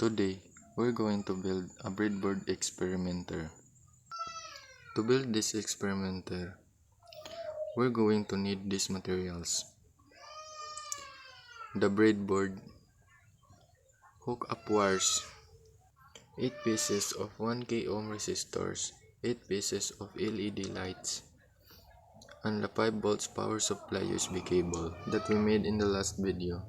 Today, we're going to build a breadboard experimenter. To build this experimenter, we're going to need these materials: the breadboard, hook-up wires, 8 pieces of 1K ohm resistors, 8 pieces of LED lights, and the 5 volts power supply USB cable that we made in the last video.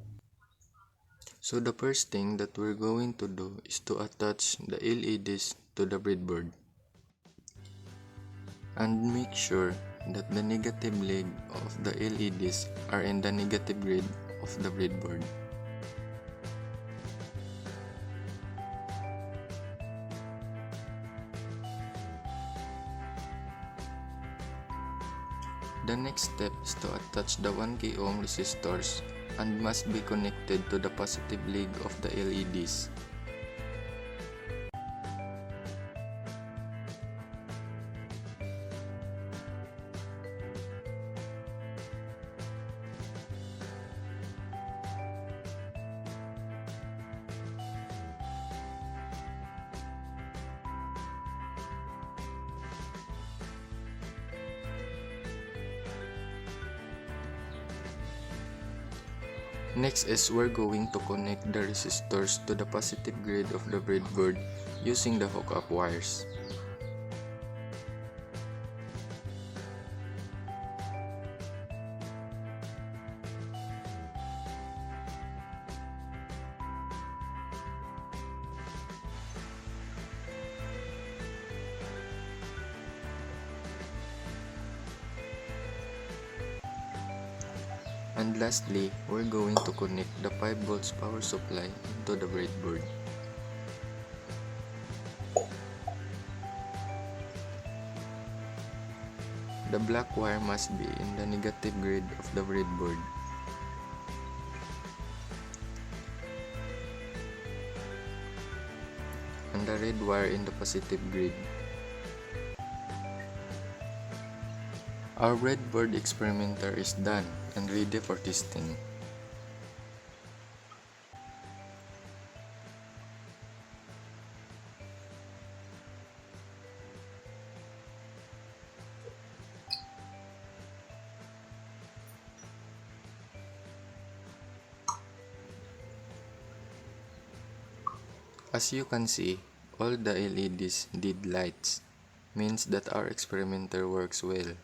So the first thing that we're going to do is to attach the LEDs to the breadboard. And make sure that the negative leg of the LEDs are in the negative grid of the breadboard. The next step is to attach the 1K ohm resistors and must be connected to the positive leg of the LEDs. Next is we're going to connect the resistors to the positive grid of the breadboard using the hookup wires. And lastly, we're going to connect the 5 volts power supply into the breadboard. The black wire must be in the negative grid of the breadboard. And the red wire in the positive grid. Our breadboard experimenter is done and ready for testing. As you can see, all the LEDs did lights, means that our experimenter works well.